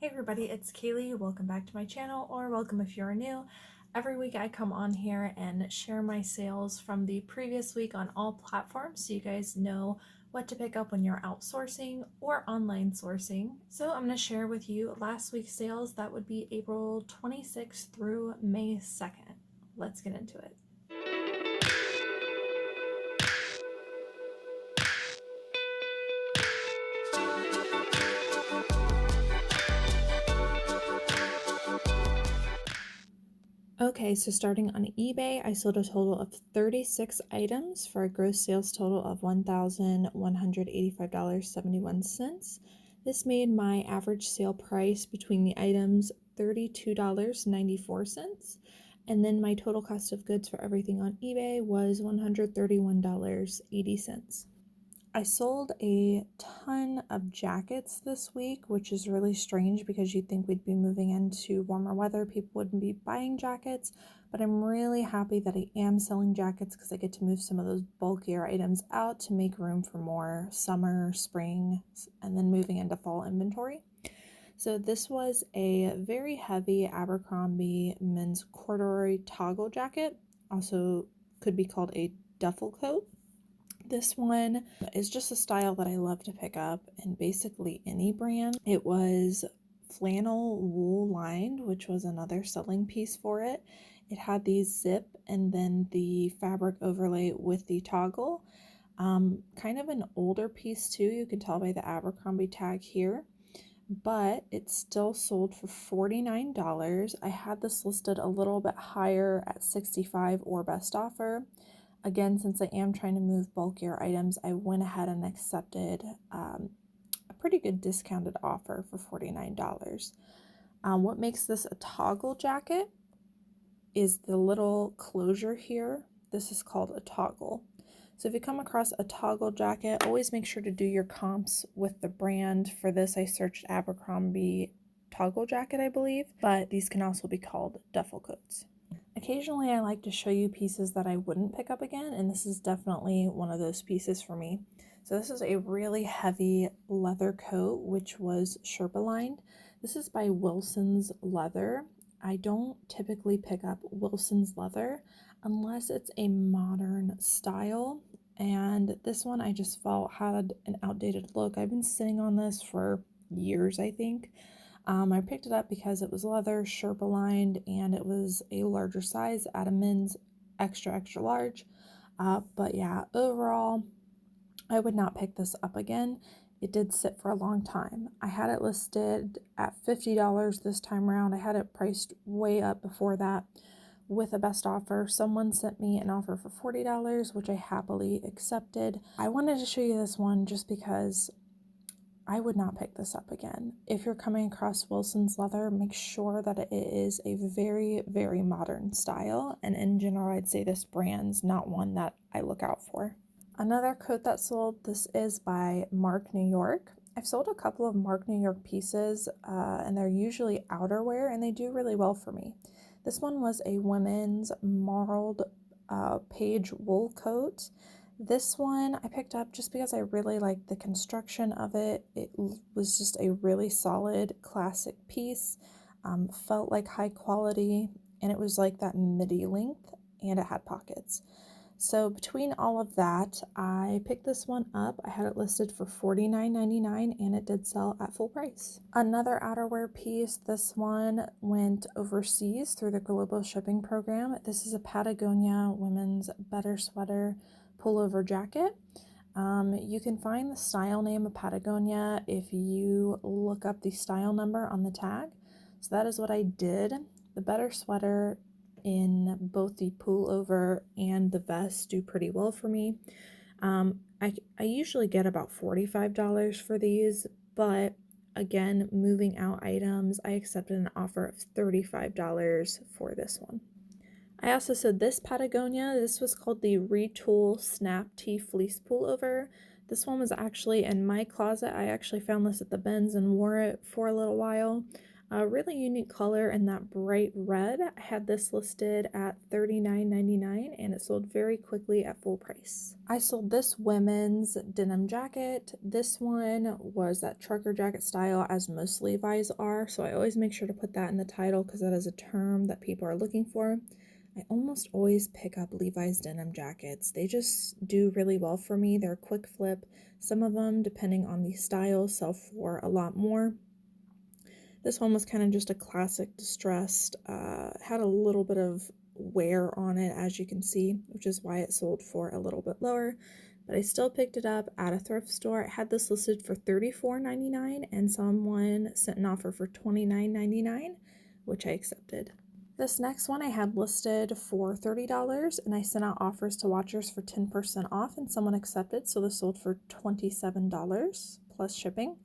Hey everybody, it's Kaylee. Welcome back to my channel, or welcome if you're new. Every week I come on here and share my sales from the previous week on all platforms so you guys know what to pick up when you're outsourcing or online sourcing. So I'm going to share with you last week's sales. That would be April 26th through May 2nd. Let's get into it. Okay, so starting on eBay, I sold a total of 36 items for a gross sales total of $1,185.71. This made my average sale price between the items $32.94, and then my total cost of goods for everything on eBay was $131.80. I sold a ton of jackets this week, which is really strange because you'd think we'd be moving into warmer weather. People wouldn't be buying jackets, but I'm really happy that I am selling jackets because I get to move some of those bulkier items out to make room for more summer, spring, and then moving into fall inventory. So this was a very heavy Abercrombie men's corduroy toggle jacket, also could be called a duffel coat. This one is just a style that I love to pick up in basically any brand. It was flannel wool lined, which was another selling piece for it. It had the zip and then the fabric overlay with the toggle. Kind of an older piece too, you can tell by the Abercrombie tag here, but it still sold for $49. I had this listed a little bit higher at $65 or best offer. Again, since I am trying to move bulkier items, I went ahead and accepted a pretty good discounted offer for $49. What makes this a toggle jacket is the little closure here. This is called a toggle. So if you come across a toggle jacket, always make sure to do your comps with the brand. For this, I searched Abercrombie toggle jacket, I believe, but these can also be called duffel coats. Occasionally I like to show you pieces that I wouldn't pick up again, and this is definitely one of those pieces for me. So this is a really heavy leather coat, which was Sherpa lined. This is by Wilson's Leather. I don't typically pick up Wilson's Leather unless it's a modern style, and this one I just felt had an outdated look. I've been sitting on this for years, I think. I picked it up because it was leather, Sherpa lined, and it was a larger size at a men's extra large. But yeah, overall, I would not pick this up again. It did sit for a long time. I had it listed at $50 this time around. I had it priced way up before that with a best offer. Someone sent me an offer for $40, which I happily accepted. I wanted to show you this one just because I would not pick this up again. If you're coming across Wilson's Leather, make sure that it is a very, very modern style. And in general, I'd say this brand's not one that I look out for. Another coat that sold, this is by Mark New York. I've sold a couple of Mark New York pieces, and they're usually outerwear, and they do really well for me. This one was a women's marled page wool coat. This one I picked up just because I really liked the construction of it. It was just a really solid classic piece, felt like high quality, and it was like that midi length, and it had pockets. So between all of that, I picked this one up. I had it listed for $49.99, and it did sell at full price. Another outerwear piece, this one went overseas through the global shipping program. This is a Patagonia women's better sweater pullover jacket. You can find the style name of Patagonia if you look up the style number on the tag. So that is what I did. The better sweater in both the pullover and the vest do pretty well for me. I usually get about $45 for these, but again, moving out items, I accepted an offer of $35 for this one. I also said this Patagonia, this was called the Retool Snap Tee Fleece Pullover. This one was actually in my closet. I actually found this at the bins and wore it for a little while. A really unique color in that bright red. I had this listed at $39.99 and it sold very quickly at full price. I sold this women's denim jacket. This one was that trucker jacket style, as most Levi's are, so I always make sure to put that in the title because that is a term that people are looking for. I almost always pick up Levi's denim jackets. They just do really well for me. They're a quick flip. Some of them, depending on the style, sell for a lot more. This one was kind of just a classic distressed, had a little bit of wear on it, as you can see, which is why it sold for a little bit lower, but I still picked it up at a thrift store. I had this listed for $34.99 and someone sent an offer for $29.99, which I accepted. This next one I had listed for $30 and I sent out offers to watchers for 10% off and someone accepted, so this sold for $27 plus shipping.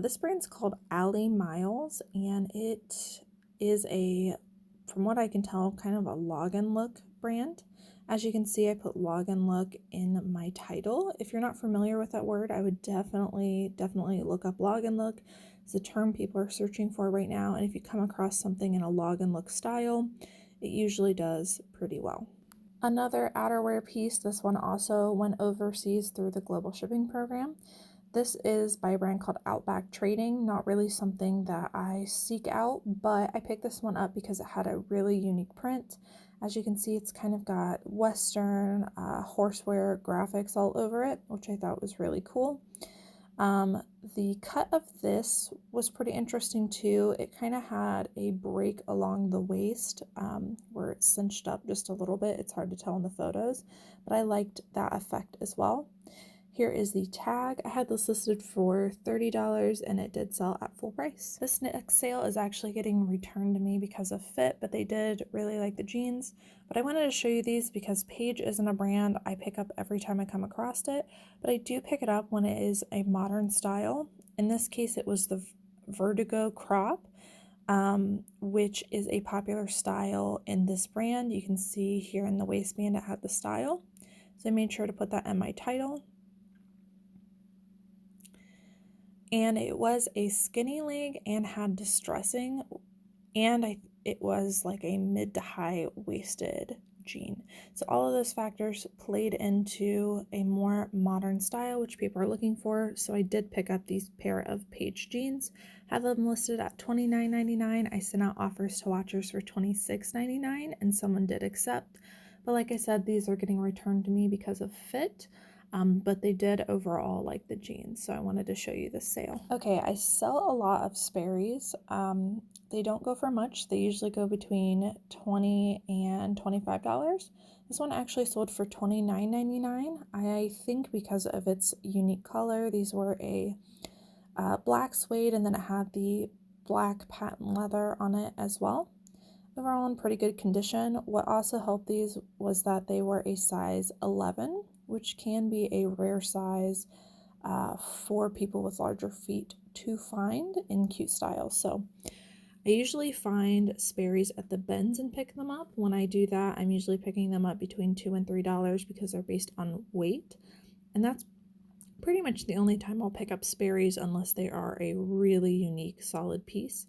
This brand's called Alley Miles and it is from what I can tell, kind of a login look brand. As you can see, I put login look in my title. If you're not familiar with that word, I would definitely look up login look. It's a term people are searching for right now, and if you come across something in a login look style, it usually does pretty well. Another outerwear piece, this one also went overseas through the global shipping program. This is by a brand called Outback Trading, not really something that I seek out, but I picked this one up because it had a really unique print. As you can see, it's kind of got Western horseware graphics all over it, which I thought was really cool. The cut of this was pretty interesting too. It kind of had a break along the waist where it cinched up just a little bit. It's hard to tell in the photos, but I liked that effect as well. Here is the tag. I had this listed for $30 and it did sell at full price. This next sale is actually getting returned to me because of fit, but they did really like the jeans. But I wanted to show you these because Paige isn't a brand I pick up every time I come across it, but I do pick it up when it is a modern style. In this case, it was the Vertigo crop, which is a popular style in this brand. You can see here in the waistband it had the style. So I made sure to put that in my title. And it was a skinny leg and had distressing, and it was like a mid to high waisted jean. So all of those factors played into a more modern style, which people are looking for. So I did pick up these pair of Paige jeans, have them listed at $29.99. I sent out offers to watchers for $26.99 and someone did accept. But like I said, these are getting returned to me because of fit. But they did overall like the jeans, so I wanted to show you this sale. Okay, I sell a lot of Sperry's. They don't go for much. They usually go between $20 and $25. This one actually sold for $29.99. I think because of its unique color. These were a black suede and then it had the black patent leather on it as well. Overall in pretty good condition. What also helped these was that they were a size 11, which can be a rare size for people with larger feet to find in cute styles. So I usually find Sperry's at the bins and pick them up. When I do that, I'm usually picking them up between $2 and $3 because they're based on weight. And that's pretty much the only time I'll pick up Sperry's unless they are a really unique solid piece.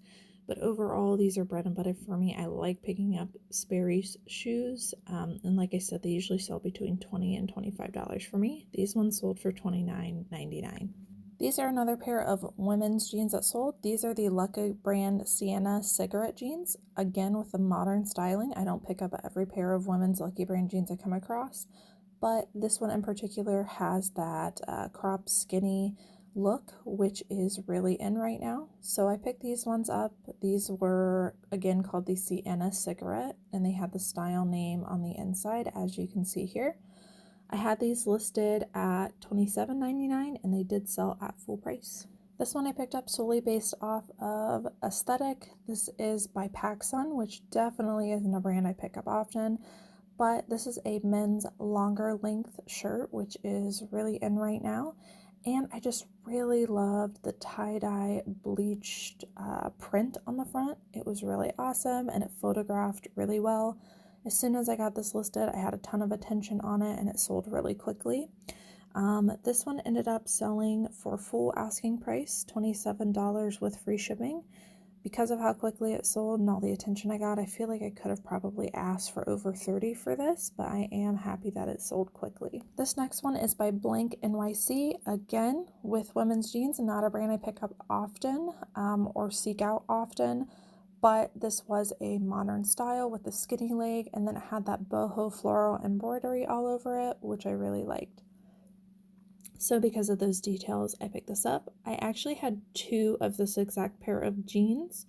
But overall, these are bread and butter for me. I like picking up Sperry's shoes. And like I said, they usually sell between $20 and $25 for me. These ones sold for $29.99. These are another pair of women's jeans that sold. These are the Lucky brand Sienna cigarette jeans. Again, with the modern styling. I don't pick up every pair of women's Lucky brand jeans I come across. But this one in particular has that crop skinny look, which is really in right now. So I picked these ones up. These were again called the Sienna cigarette and they had the style name on the inside, as you can see here. I had these listed at $27.99 and they did sell at full price. This one I picked up solely based off of aesthetic. This is by PacSun, which definitely isn't a brand I pick up often, but this is a men's longer length shirt, which is really in right now. And I just really loved the tie-dye bleached print on the front. It was really awesome and it photographed really well. As soon as I got this listed, I had a ton of attention on it and it sold really quickly. This one ended up selling for full asking price, $27 with free shipping. Because of how quickly it sold and all the attention I got, I feel like I could have probably asked for over 30 for this, but I am happy that it sold quickly. This next one is by Blank NYC, again with women's jeans, and not a brand I pick up often or seek out often, but this was a modern style with the skinny leg, and then it had that boho floral embroidery all over it, which I really liked. So because of those details, I picked this up. I actually had two of this exact pair of jeans.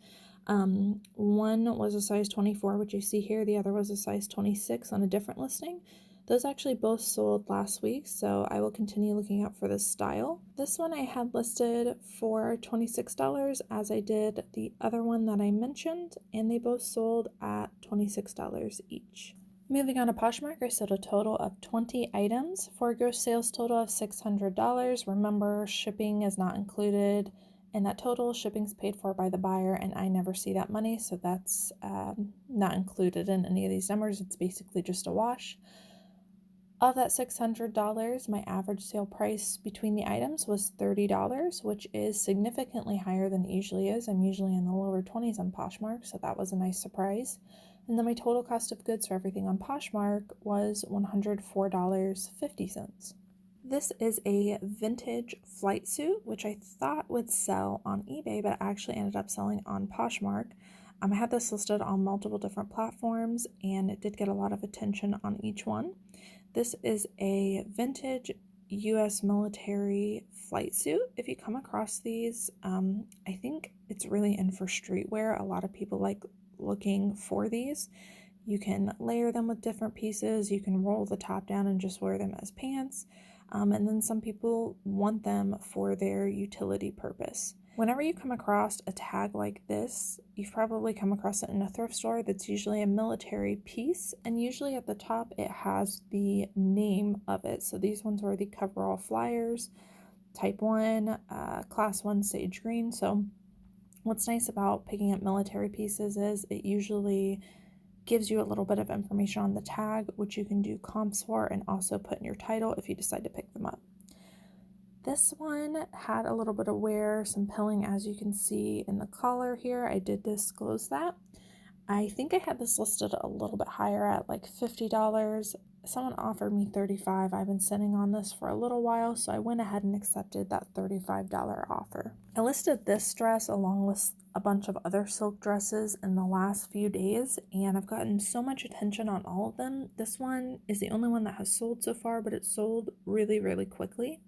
One was a size 24, which you see here. The other was a size 26 on a different listing. Those actually both sold last week, so I will continue looking out for this style. This one I had listed for $26, as I did the other one that I mentioned, and they both sold at $26 each. Moving on to Poshmark, I sold a total of 20 items for a gross sales total of $600. Remember, shipping is not included in that total. Shipping's paid for by the buyer, and I never see that money, so that's not included in any of these numbers. It's basically just a wash. Of that $600, my average sale price between the items was $30, which is significantly higher than it usually is. I'm usually in the lower 20s on Poshmark, so that was a nice surprise. And then my total cost of goods for everything on Poshmark was $104.50. This is a vintage flight suit, which I thought would sell on eBay, but actually ended up selling on Poshmark. I had this listed on multiple different platforms, and it did get a lot of attention on each one. This is a vintage U.S. military flight suit. If you come across these, I think it's really in for streetwear. A lot of people like looking for these. You can layer them with different pieces. You can roll the top down and just wear them as pants. And then some people want them for their utility purpose. Whenever you come across a tag like this, you've probably come across it in a thrift store. That's usually a military piece, and usually at the top it has the name of it. So these ones were the coverall flyers, type 1, class 1 sage green. So what's nice about picking up military pieces is it usually gives you a little bit of information on the tag, which you can do comps for and also put in your title if you decide to pick them up. This one had a little bit of wear, some pilling, as you can see in the collar here. I did disclose that. I think I had this listed a little bit higher at like $50. Someone offered me $35. I've been sitting on this for a little while, so I went ahead and accepted that $35 offer. I listed this dress along with a bunch of other silk dresses in the last few days, and I've gotten so much attention on all of them. This one is the only one that has sold so far, but it sold really, really quickly.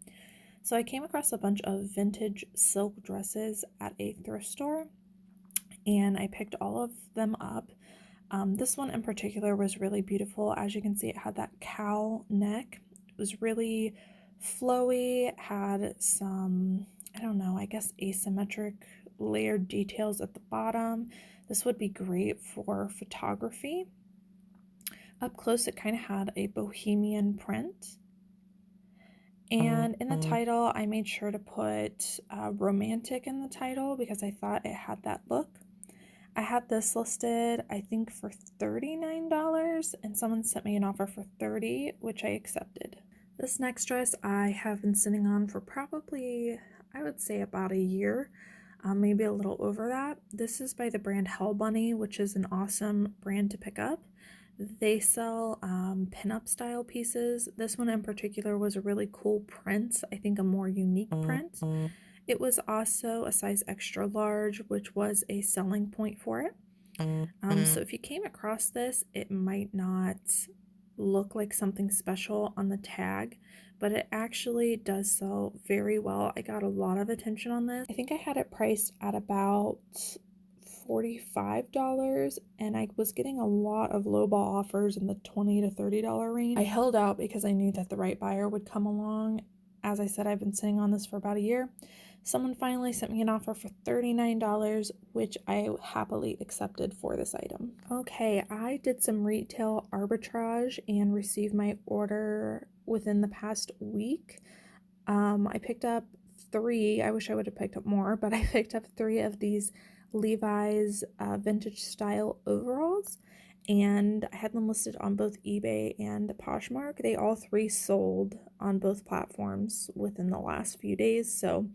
So I came across a bunch of vintage silk dresses at a thrift store, and I picked all of them up. This one in particular was really beautiful. As you can see, it had that cowl neck. It was really flowy, it had some, I don't know, I guess asymmetric layered details at the bottom. This would be great for photography. Up close, it kind of had a bohemian print. And in the title, I made sure to put romantic in the title because I thought it had that look. I had this listed, I think, for $39, and someone sent me an offer for $30, which I accepted. This next dress I have been sitting on for probably, I would say, about a year, maybe a little over that. This is by the brand Hell Bunny, which is an awesome brand to pick up. They sell pinup style pieces. This one in particular was a really cool print, I think a more unique print. It was also a size extra large, which was a selling point for it. So if you came across this, it might not look like something special on the tag, but it actually does sell very well. I got a lot of attention on this. I think I had it priced at about $45, and I was getting a lot of lowball offers in the $20 to $30 range. I held out because I knew that the right buyer would come along. As I said, I've been sitting on this for about a year. Someone finally sent me an offer for $39, which I happily accepted for this item. Okay, I did some retail arbitrage and received my order within the past week. I picked up 3, I wish I would have picked up more, but I picked up 3 of these Levi's vintage style overalls, and I had them listed on both eBay and Poshmark. They all 3 sold on both platforms within the last few days, so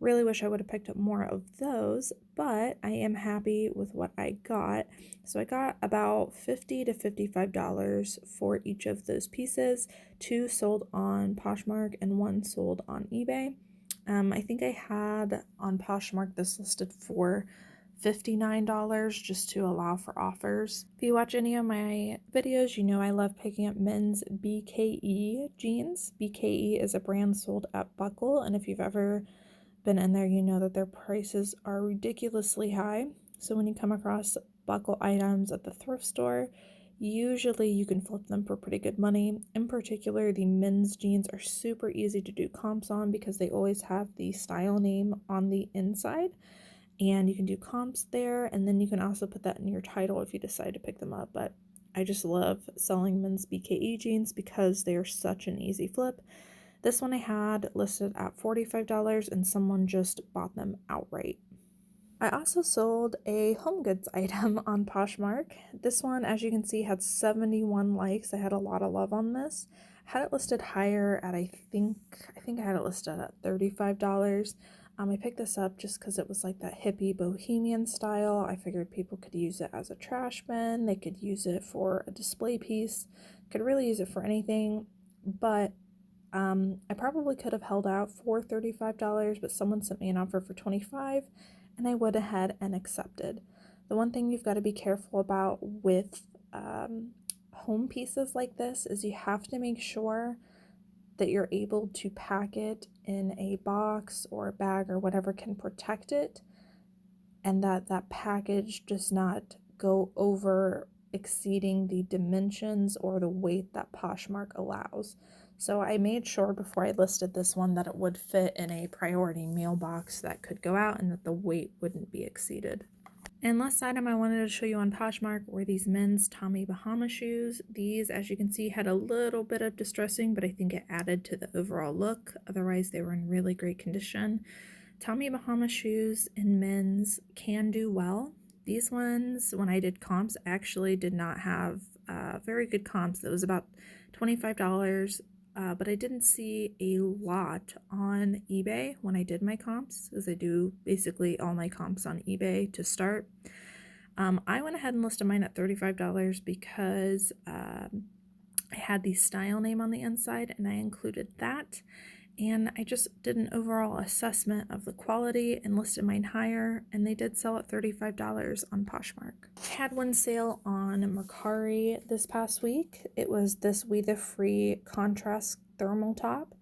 really wish I would have picked up more of those, but I am happy with what I got. So I got about $50 to $55 for each of those pieces. 2 sold on Poshmark and 1 sold on eBay. I think I had on Poshmark this listed for $59 just to allow for offers. If you watch any of my videos, you know I love picking up men's BKE jeans. BKE is a brand sold at Buckle, and if you've ever been in there, you know that their prices are ridiculously high. So when you come across Buckle items at the thrift store, usually you can flip them for pretty good money. In particular, the men's jeans are super easy to do comps on because they always have the style name on the inside, and you can do comps there, and then you can also put that in your title if you decide to pick them up. But I just love selling men's BKE jeans because they are such an easy flip. This one I had listed at $45 and someone just bought them outright. I also sold a home goods item on Poshmark. This one, as you can see, had 71 likes. I had a lot of love on this. I had it listed higher at I think I had it listed at $35. I picked this up just because it was like that hippie bohemian style. I figured people could use it as a trash bin. They could use it for a display piece. Could really use it for anything. But I probably could have held out for $35, but someone sent me an offer for $25, and I went ahead and accepted. The one thing you've got to be careful about with home pieces like this is you have to make sure that you're able to pack it in a box or a bag or whatever can protect it, and that package does not go over exceeding the dimensions or the weight that Poshmark allows. So I made sure before I listed this one that it would fit in a priority mailbox that could go out and that the weight wouldn't be exceeded. And last item I wanted to show you on Poshmark were these men's Tommy Bahama shoes. These, as you can see, had a little bit of distressing, but I think it added to the overall look. Otherwise, they were in really great condition. Tommy Bahama shoes in men's can do well. These ones, when I did comps, actually did not have very good comps. It was about $25, but I didn't see a lot on eBay when I did my comps, as I do basically all my comps on eBay to start. I went ahead and listed mine at $35 because I had the style name on the inside and I included that. And I just did an overall assessment of the quality and listed mine higher, and they did sell at $35 on Poshmark. I had one sale on Mercari this past week. It was this We the Free contrast thermal top.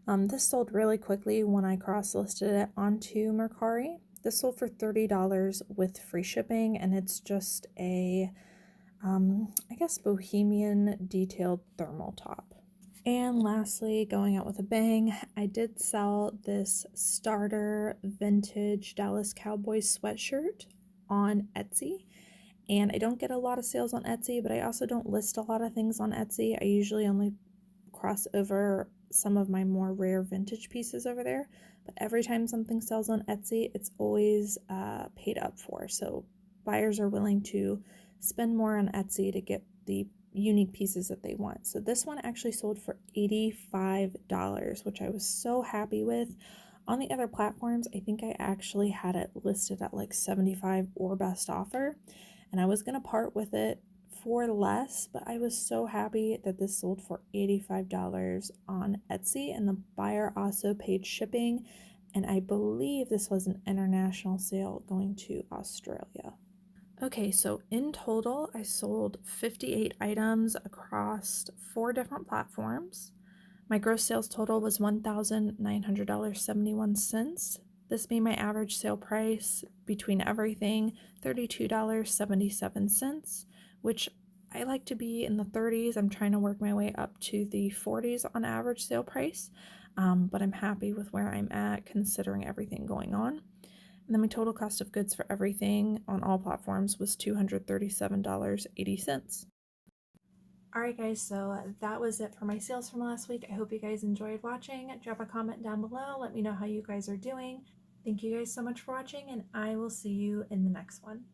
This sold really quickly when I cross-listed it onto Mercari. This sold for $30 with free shipping, and it's just a, I guess, bohemian detailed thermal top. And lastly, going out with a bang, I did sell this starter vintage Dallas Cowboys sweatshirt on Etsy. And I don't get a lot of sales on Etsy, but I also don't list a lot of things on Etsy. I usually only cross over some of my more rare vintage pieces over there. But every time something sells on Etsy, it's always paid up for. So buyers are willing to spend more on Etsy to get the unique pieces that they want. So this one actually sold for $85, which I was so happy with. On the other platforms, I think I actually had it listed at like $75 or best offer, and I was gonna part with it for less, but I was so happy that this sold for $85 on Etsy, and the buyer also paid shipping, and I believe this was an international sale going to Australia. Okay, so in total, I sold 58 items across 4 different platforms. My gross sales total was $1,900.71. This made my average sale price between everything $32.77, which I like to be in the 30s. I'm trying to work my way up to the 40s on average sale price, but I'm happy with where I'm at considering everything going on. And then my total cost of goods for everything on all platforms was $237.80. Alright guys, so that was it for my sales from last week. I hope you guys enjoyed watching. Drop a comment down below. Let me know how you guys are doing. Thank you guys so much for watching, and I will see you in the next one.